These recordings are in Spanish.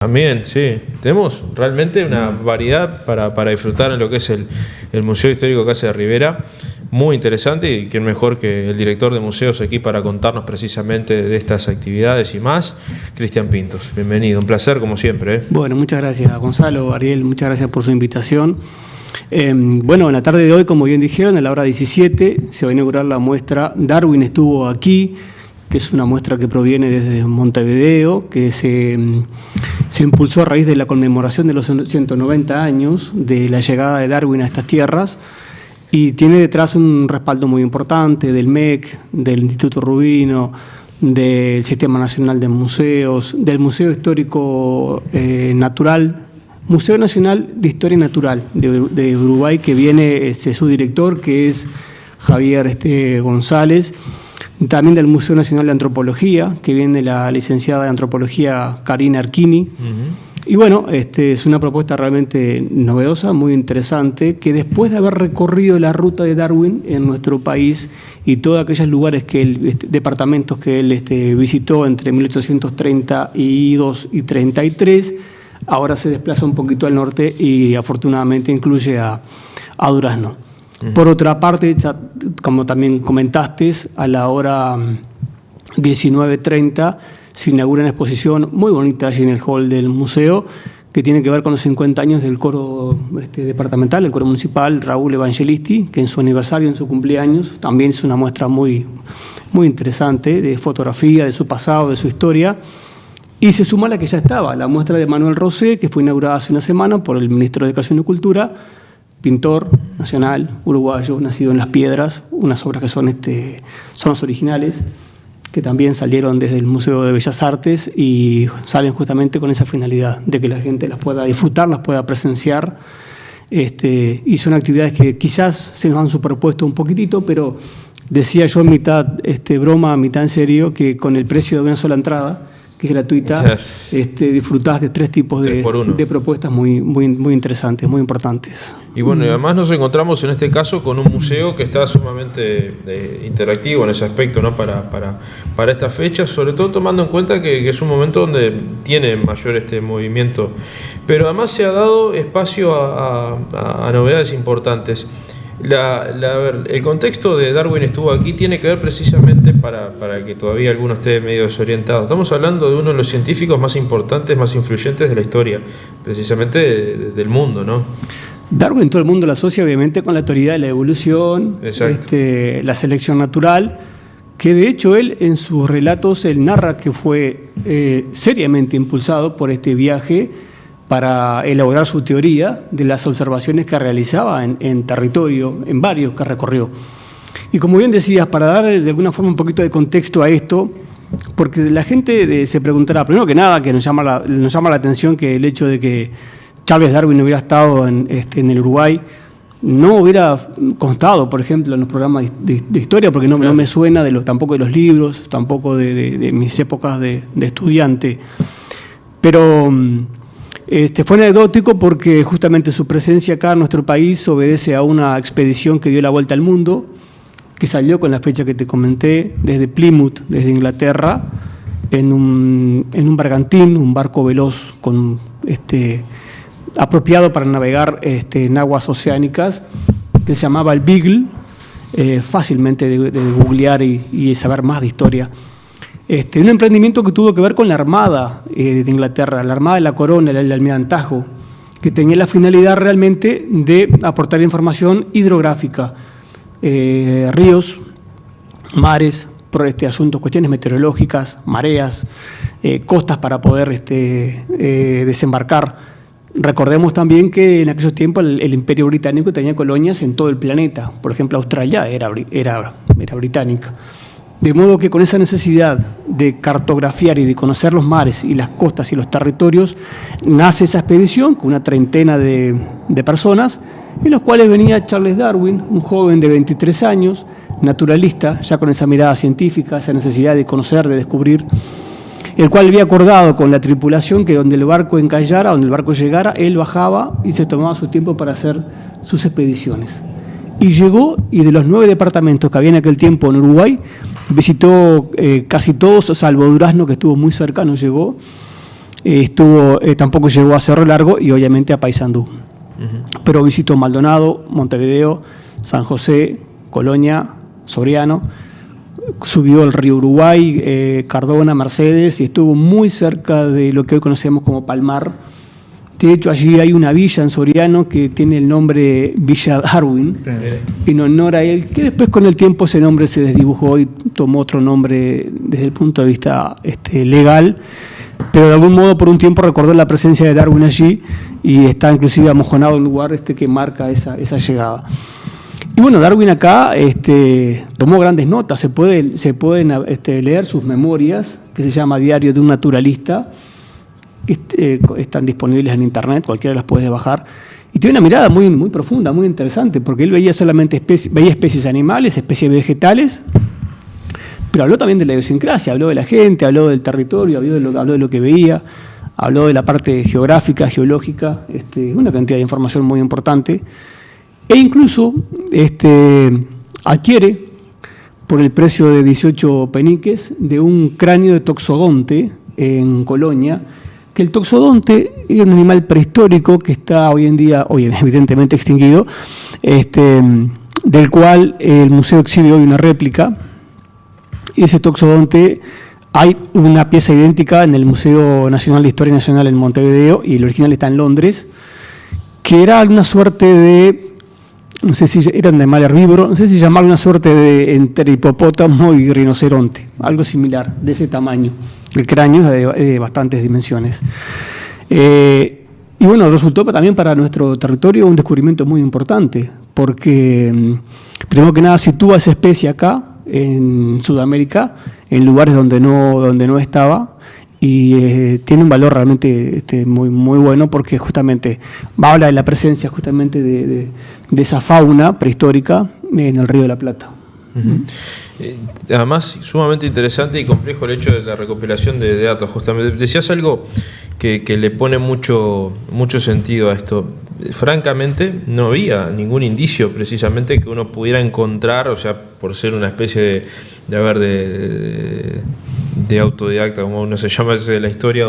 También, sí. Tenemos realmente una variedad para disfrutar en lo que es el Museo Histórico Casa de Rivera. Muy interesante, y quién mejor que el director de museos aquí para contarnos precisamente de estas actividades y más. Cristian Pintos, bienvenido. Un placer como siempre, ¿eh? Bueno, muchas gracias Gonzalo, Ariel, muchas gracias por su invitación. Bueno, en la tarde de hoy, como bien dijeron, a la hora 17 se va a inaugurar la muestra Darwin estuvo aquí, que es una muestra que proviene desde Montevideo, que se impulsó a raíz de la conmemoración de los 190 años de la llegada de Darwin a estas tierras, y tiene detrás un respaldo muy importante del MEC, del Instituto Rubino, del Sistema Nacional de Museos, del Museo Histórico Natural, Museo Nacional de Historia Natural de Uruguay, que viene su director, que es Javier González. También del Museo Nacional de Antropología, que viene la licenciada de Antropología Karina Arquini. Y bueno, es una propuesta realmente novedosa, muy interesante, que después de haber recorrido la ruta de Darwin en nuestro país y todos aquellos lugares departamentos que él visitó entre 1832 y 33, ahora se desplaza un poquito al norte y afortunadamente incluye a Durazno. Por otra parte, como también comentaste, a la hora 19:30 se inaugura una exposición muy bonita allí en el hall del museo, que tiene que ver con los 50 años del coro departamental, el coro municipal Raúl Evangelisti, que en su aniversario, en su cumpleaños, también es una muestra muy, muy interesante de fotografía, de su pasado, de su historia. Y se suma la que ya estaba, la muestra de Manuel Rosé, que fue inaugurada hace una semana por el ministro de Educación y Cultura, pintor nacional, uruguayo, nacido en Las Piedras, unas obras que son los originales, que también salieron desde el Museo de Bellas Artes y salen justamente con esa finalidad, de que la gente las pueda disfrutar, las pueda presenciar, y son actividades que quizás se nos han superpuesto un poquitito, pero decía yo mitad broma, mitad en serio, que con el precio de una sola entrada, que es gratuita, disfrutás de tres tipos de propuestas muy, muy, muy interesantes, muy importantes. Y bueno, y además nos encontramos en este caso con un museo que está sumamente interactivo en ese aspecto, ¿no? Para esta fecha, sobre todo tomando en cuenta que es un momento donde tiene mayor movimiento, pero además se ha dado espacio a novedades importantes. El contexto de Darwin estuvo aquí tiene que ver precisamente para que todavía alguno esté medio desorientado. Estamos hablando de uno de los científicos más importantes, más influyentes de la historia, precisamente del mundo, ¿no? Darwin, todo el mundo lo asocia obviamente con la teoría de la evolución, la selección natural, que de hecho él en sus relatos él narra que fue seriamente impulsado por este viaje para elaborar su teoría de las observaciones que realizaba en territorio, en varios que recorrió. Y como bien decías, para dar de alguna forma un poquito de contexto a esto, porque la gente se preguntará, primero que nada, que nos llama la atención que el hecho de que Charles Darwin hubiera estado en el Uruguay no hubiera constado, por ejemplo, en los programas de historia, porque no me suena tampoco de los libros, tampoco de mis épocas de estudiante. Pero fue anecdótico porque justamente su presencia acá en nuestro país obedece a una expedición que dio la vuelta al mundo, que salió con la fecha que te comenté, desde Plymouth, desde Inglaterra, en un bergantín, un barco veloz apropiado para navegar en aguas oceánicas, que se llamaba el Beagle, fácilmente de googlear y saber más de historia. Un emprendimiento que tuvo que ver con la Armada de Inglaterra, la Armada de la Corona, el almirantajo, que tenía la finalidad realmente de aportar información hidrográfica, ríos, mares, asuntos, cuestiones meteorológicas, mareas, costas para poder desembarcar. Recordemos también que en aquellos tiempos el Imperio Británico tenía colonias en todo el planeta, por ejemplo Australia era británica. De modo que con esa necesidad de cartografiar y de conocer los mares y las costas y los territorios, nace esa expedición con una treintena de personas, en los cuales venía Charles Darwin, un joven de 23 años, naturalista, ya con esa mirada científica, esa necesidad de conocer, de descubrir, el cual había acordado con la tripulación que donde el barco encallara, donde el barco llegara, él bajaba y se tomaba su tiempo para hacer sus expediciones. Y llegó, y de los 9 departamentos que había en aquel tiempo en Uruguay, visitó casi todos, salvo Durazno, que estuvo muy cercano, llegó tampoco llegó a Cerro Largo y obviamente a Paysandú. Pero visitó Maldonado, Montevideo, San José, Colonia, Soriano, subió el río Uruguay, Cardona, Mercedes, y estuvo muy cerca de lo que hoy conocemos como Palmar. De hecho, allí hay una villa en Soriano que tiene el nombre Villa Darwin, en honor a él, que después con el tiempo ese nombre se desdibujó y tomó otro nombre desde el punto de vista legal, pero de algún modo por un tiempo recordó la presencia de Darwin allí y está inclusive amojonado el lugar que marca esa llegada. Y bueno, Darwin acá tomó grandes notas, se pueden leer sus memorias, que se llama Diario de un naturalista, están disponibles en internet, cualquiera las puede bajar, y tiene una mirada muy, muy profunda, muy interesante, porque él veía solamente especies animales, especies vegetales, pero habló también de la idiosincrasia, habló de la gente, habló del territorio, habló de lo que veía, habló de la parte geográfica, geológica, una cantidad de información muy importante, e incluso adquiere por el precio de 18 peniques de un cráneo de toxodonte en Colonia, que el toxodonte era un animal prehistórico que está hoy en día, evidentemente extinguido, del cual el museo exhibe hoy una réplica. Y ese toxodonte, hay una pieza idéntica en el Museo Nacional de Historia Nacional en Montevideo, y el original está en Londres, que era una suerte de, no sé si era un animal herbívoro, no sé si llamarlo una suerte de entre hipopótamo y rinoceronte, algo similar, de ese tamaño. El cráneo es de bastantes dimensiones. Y bueno, resultó también para nuestro territorio un descubrimiento muy importante, porque primero que nada sitúa esa especie acá, en Sudamérica, en lugares donde no estaba, y tiene un valor realmente muy, muy bueno, porque justamente habla de la presencia justamente de esa fauna prehistórica en el Río de la Plata. Además, sumamente interesante y complejo el hecho de la recopilación de datos. Justamente decías algo que le pone mucho sentido a esto. Francamente, no había ningún indicio precisamente que uno pudiera encontrar, o sea, por ser una especie de autodidacta, como uno se llama de la historia,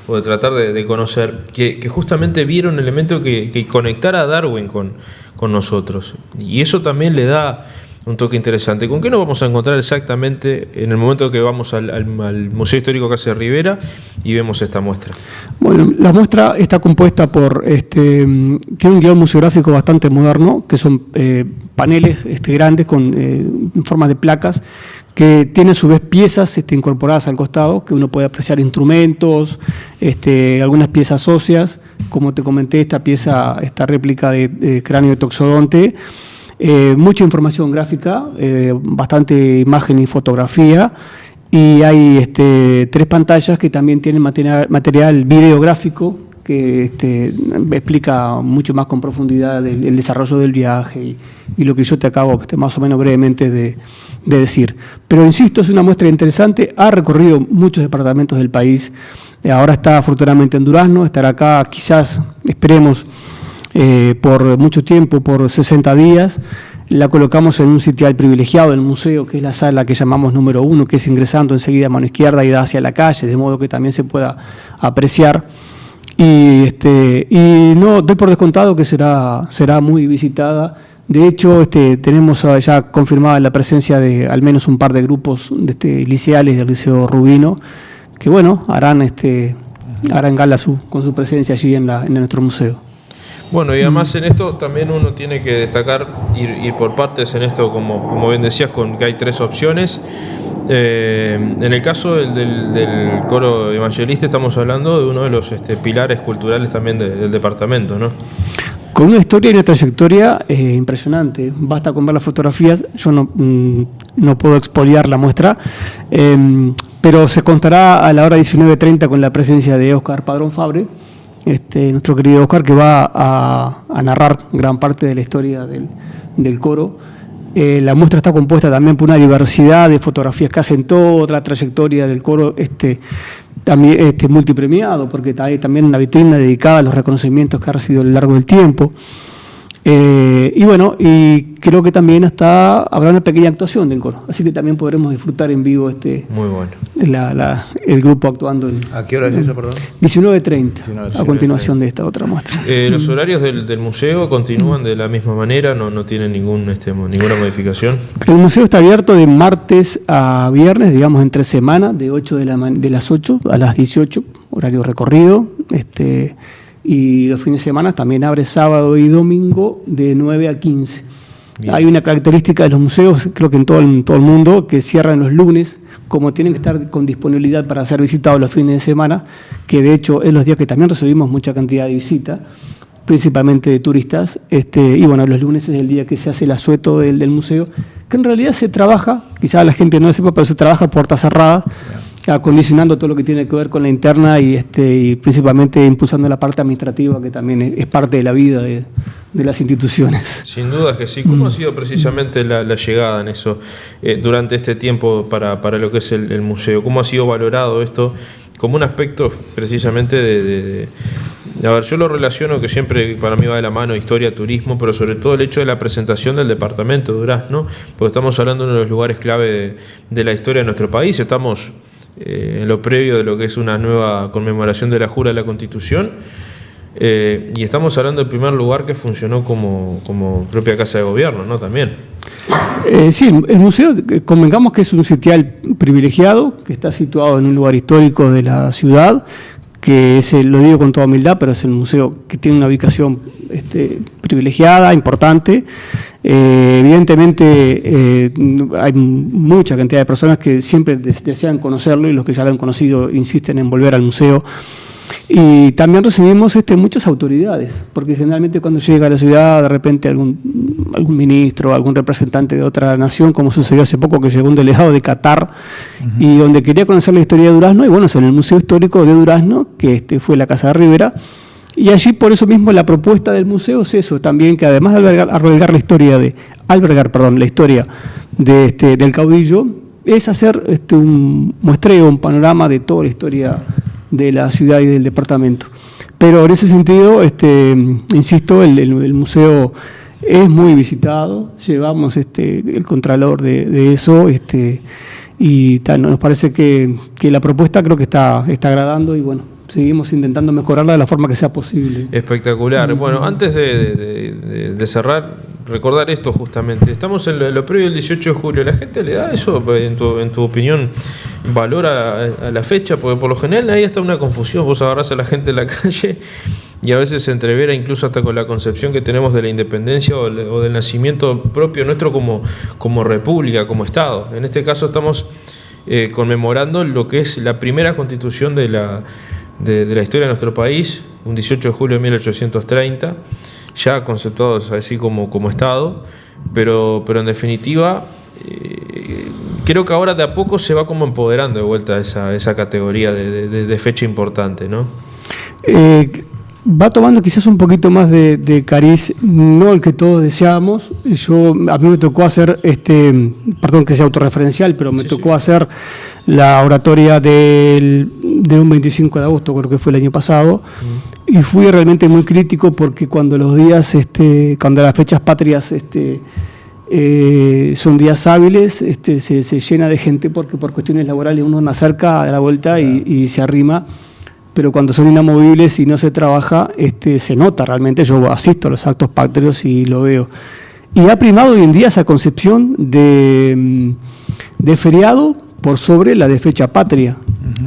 o de tratar de conocer, que justamente viera un elemento que conectara a Darwin con nosotros. Y eso también le da un toque interesante. ¿Con qué nos vamos a encontrar exactamente en el momento que vamos al Museo Histórico Casa de Rivera y vemos esta muestra? Bueno, la muestra está compuesta por, tiene un guión museográfico bastante moderno, que son paneles grandes en forma de placas, que tienen a su vez piezas incorporadas al costado, que uno puede apreciar instrumentos, algunas piezas óseas, como te comenté, esta réplica de cráneo de toxodonte, mucha información gráfica, bastante imagen y fotografía, y hay 3 pantallas que también tienen material videográfico que explica mucho más con profundidad el desarrollo del viaje y lo que yo te acabo más o menos brevemente de decir. Pero insisto, es una muestra interesante, ha recorrido muchos departamentos del país, ahora está afortunadamente en Durazno, estará acá quizás, esperemos, por mucho tiempo, por 60 días. La colocamos en un sitial privilegiado del museo, que es la sala que llamamos número 1, que es ingresando enseguida a mano izquierda y da hacia la calle, de modo que también se pueda apreciar. Y no doy por descontado que será muy visitada. De hecho, tenemos ya confirmada la presencia de al menos un par de grupos liceales del Liceo Rubino, que bueno, harán gala con su presencia allí en nuestro museo. Bueno, y además en esto también uno tiene que destacar, ir por partes en esto, como bien decías, que hay 3 opciones. En el caso del coro evangelista estamos hablando de uno de los pilares culturales también del departamento, ¿no? Con una historia y una trayectoria impresionante. Basta con ver las fotografías, yo no puedo expoliar la muestra, pero se contará a la hora 19:30 con la presencia de Óscar Padrón Fabre, nuestro querido Óscar, que va a narrar gran parte de la historia del coro. La muestra está compuesta también por una diversidad de fotografías que hacen toda la trayectoria del coro, también multipremiado, porque hay también una vitrina dedicada a los reconocimientos que ha recibido a lo largo del tiempo. Y bueno, y creo que también habrá una pequeña actuación del coro, así que también podremos disfrutar en vivo Muy bueno. el grupo actuando. ¿A qué hora es eso, perdón? 19:30, a continuación de esta otra muestra. ¿Los horarios del museo continúan de la misma manera? ¿No tienen ninguna modificación? El museo está abierto de martes a viernes, digamos entre semana, de las 8 a las 18, horario recorrido. Y los fines de semana también abre sábado y domingo de 9 a 15. Bien. Hay una característica de los museos, creo que en todo el mundo, que cierran los lunes, como tienen que estar con disponibilidad para ser visitados los fines de semana, que de hecho es los días que también recibimos mucha cantidad de visitas, principalmente de turistas, y bueno, los lunes es el día que se hace el asueto del museo, que en realidad se trabaja, quizás la gente no lo sepa, pero se trabaja a puertas cerradas, acondicionando todo lo que tiene que ver con la interna y principalmente impulsando la parte administrativa, que también es parte de la vida de las instituciones. Sin duda que sí. ¿Cómo ha sido precisamente la llegada en eso durante este tiempo para lo que es el museo? ¿Cómo ha sido valorado esto como un aspecto precisamente a ver, yo lo relaciono que siempre para mí va de la mano historia, turismo, pero sobre todo el hecho de la presentación del departamento de Durazno, porque estamos hablando de uno de los lugares clave de la historia de nuestro país. Estamos en lo previo de lo que es una nueva conmemoración de la Jura de la Constitución, y estamos hablando del primer lugar que funcionó como propia casa de gobierno, ¿no? También. Sí, el museo, convengamos que es un sitial privilegiado, que está situado en un lugar histórico de la ciudad, que lo digo con toda humildad, pero es el museo que tiene una ubicación privilegiada, importante. Evidentemente hay mucha cantidad de personas que siempre desean conocerlo, y los que ya lo han conocido insisten en volver al museo. Y también recibimos muchas autoridades, porque generalmente cuando llega a la ciudad, de repente algún ministro, algún representante de otra nación, como sucedió hace poco que llegó un delegado de Qatar, y donde quería conocer la historia de Durazno, y bueno, es en el Museo Histórico de Durazno, que fue la Casa de Rivera, y allí por eso mismo la propuesta del museo es eso, también que además de albergar la historia del caudillo, es hacer un muestreo, un panorama de toda la historia de la ciudad y del departamento. Pero en ese sentido, insisto, el museo es muy visitado, llevamos el contralor de eso, y nos parece que la propuesta creo que está agradando, y bueno, seguimos intentando mejorarla de la forma que sea posible. Espectacular. Bueno, antes de cerrar, recordar esto justamente. Estamos en lo previo del 18 de julio. ¿La gente le da eso, en tu opinión, valor a la fecha? Porque por lo general ahí está una confusión. Vos agarrás a la gente en la calle y a veces se entrevera incluso hasta con la concepción que tenemos de la independencia o del nacimiento propio nuestro como república, como Estado. En este caso estamos conmemorando lo que es la primera constitución de la historia de nuestro país, un 18 de julio de 1830, ya conceptuados así como Estado, pero en definitiva creo que ahora de a poco se va como empoderando de vuelta esa categoría de fecha importante, ¿no? Va tomando quizás un poquito más de cariz, no el que todos deseábamos. A mí me tocó hacer, perdón que sea autorreferencial, pero me tocó hacer la oratoria de un 25 de agosto, creo que fue el año pasado, y fui realmente muy crítico porque cuando los días, cuando las fechas patrias son días hábiles, se llena de gente porque por cuestiones laborales uno me acerca a la vuelta y se arrima. Pero cuando son inamovibles y no se trabaja, se nota realmente. Yo asisto a los actos patrios y lo veo. Y ha primado hoy en día esa concepción de feriado por sobre la de fecha patria.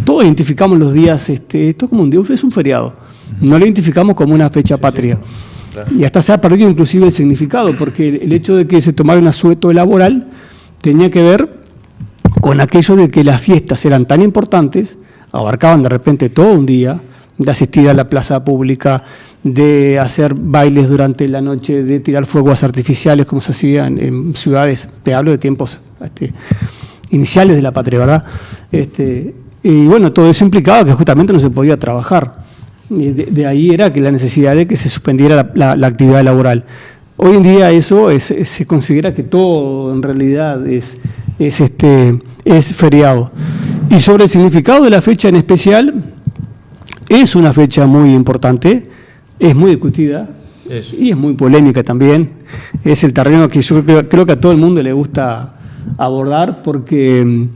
Todos identificamos los días, esto como un día, es un feriado. No lo identificamos como una fecha patria. Claro. Y hasta se ha perdido inclusive el significado, porque el hecho de que se tomara un asueto laboral tenía que ver con aquello de que las fiestas eran tan importantes, abarcaban de repente todo un día, de asistir a la plaza pública, de hacer bailes durante la noche, de tirar fuegos artificiales como se hacía en ciudades, te hablo de tiempos iniciales de la patria, ¿verdad? Y bueno, todo eso implicaba que justamente no se podía trabajar. De ahí era que la necesidad de que se suspendiera la actividad laboral. Hoy en día eso se considera que todo en realidad es feriado. Y sobre el significado de la fecha en especial, es una fecha muy importante, es muy discutida, Eso. y es muy polémica también. Es el terreno que yo creo que a todo el mundo le gusta abordar porque,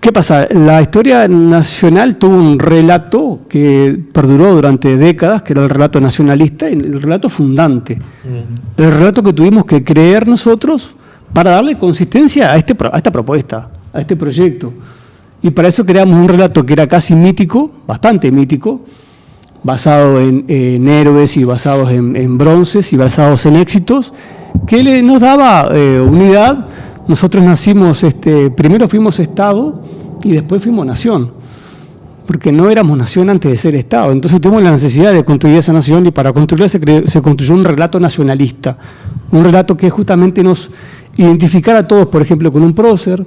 ¿qué pasa? La historia nacional tuvo un relato que perduró durante décadas, que era el relato nacionalista y el relato fundante. El relato que tuvimos que creer nosotros para darle consistencia a esta propuesta, a este proyecto. Y para eso creamos un relato que era casi mítico, bastante mítico, basado en héroes y basados en bronces y basados en éxitos, que nos daba unidad. Nosotros nacimos, primero fuimos Estado y después fuimos nación, porque no éramos nación antes de ser Estado. Entonces tuvimos la necesidad de construir esa nación y para construirla se construyó un relato nacionalista, un relato que justamente nos identificara a todos, por ejemplo, con un prócer,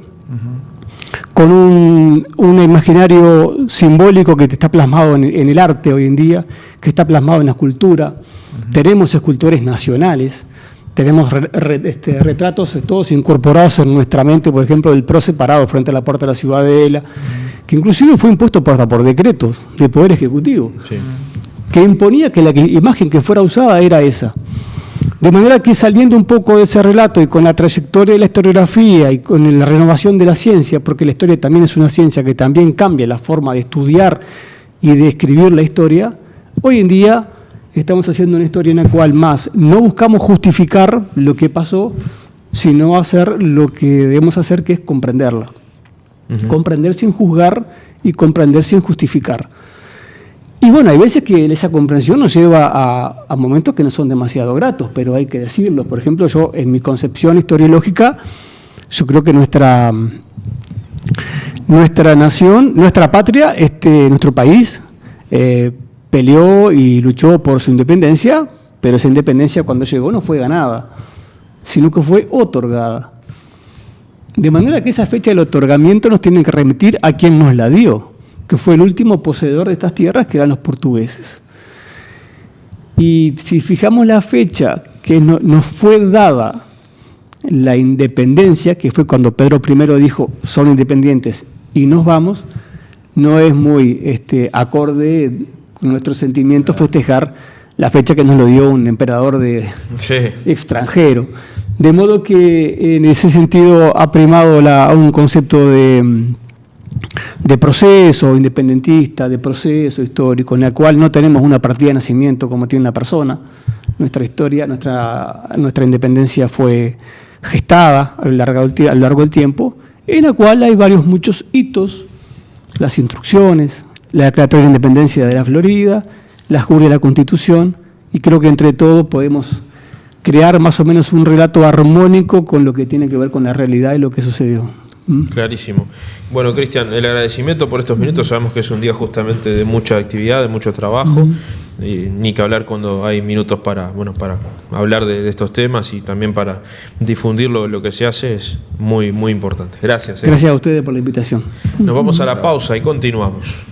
con un imaginario simbólico que está plasmado en el arte hoy en día, que está plasmado en la escultura. Tenemos escultores nacionales, tenemos retratos todos incorporados en nuestra mente, por ejemplo, del prócer parado frente a la puerta de la Ciudadela, que inclusive fue impuesto por decretos del Poder Ejecutivo, que imponía que la imagen que fuera usada era esa. De manera que saliendo un poco de ese relato y con la trayectoria de la historiografía y con la renovación de la ciencia, porque la historia también es una ciencia que también cambia la forma de estudiar y de escribir la historia, hoy en día estamos haciendo una historia en la cual más no buscamos justificar lo que pasó, sino hacer lo que debemos hacer, que es comprenderla. Comprender sin juzgar y comprender sin justificar. Y bueno, hay veces que esa comprensión nos lleva a momentos que no son demasiado gratos, pero hay que decirlo. Por ejemplo, yo en mi concepción historiológica, yo creo que nuestra nación, nuestra patria, nuestro país, peleó y luchó por su independencia, pero esa independencia cuando llegó no fue ganada, sino que fue otorgada. De manera que esa fecha del otorgamiento nos tiene que remitir a quien nos la dio, que fue el último poseedor de estas tierras, que eran los portugueses. Y si fijamos la fecha que nos fue dada la independencia, que fue cuando Pedro I dijo, son independientes y nos vamos, no es muy acorde con nuestros sentimientos festejar la fecha que nos lo dio un emperador extranjero. De modo que en ese sentido ha primado un concepto de proceso independentista, de proceso histórico, en el cual no tenemos una partida de nacimiento como tiene una persona. Nuestra historia, nuestra independencia fue gestada a lo largo del tiempo, en la cual hay muchos hitos, las instrucciones, la Declaratoria de Independencia de la Florida, la Juria de la Constitución, y creo que entre todos podemos crear más o menos un relato armónico con lo que tiene que ver con la realidad y lo que sucedió. Clarísimo. Bueno, Cristian, el agradecimiento por estos minutos. Sabemos que es un día justamente de mucha actividad, de mucho trabajo, y ni que hablar cuando hay minutos para hablar de estos temas y también para difundir lo que se hace, es muy, muy importante. Gracias. Gracias a ustedes por la invitación. Nos vamos a la pausa y continuamos.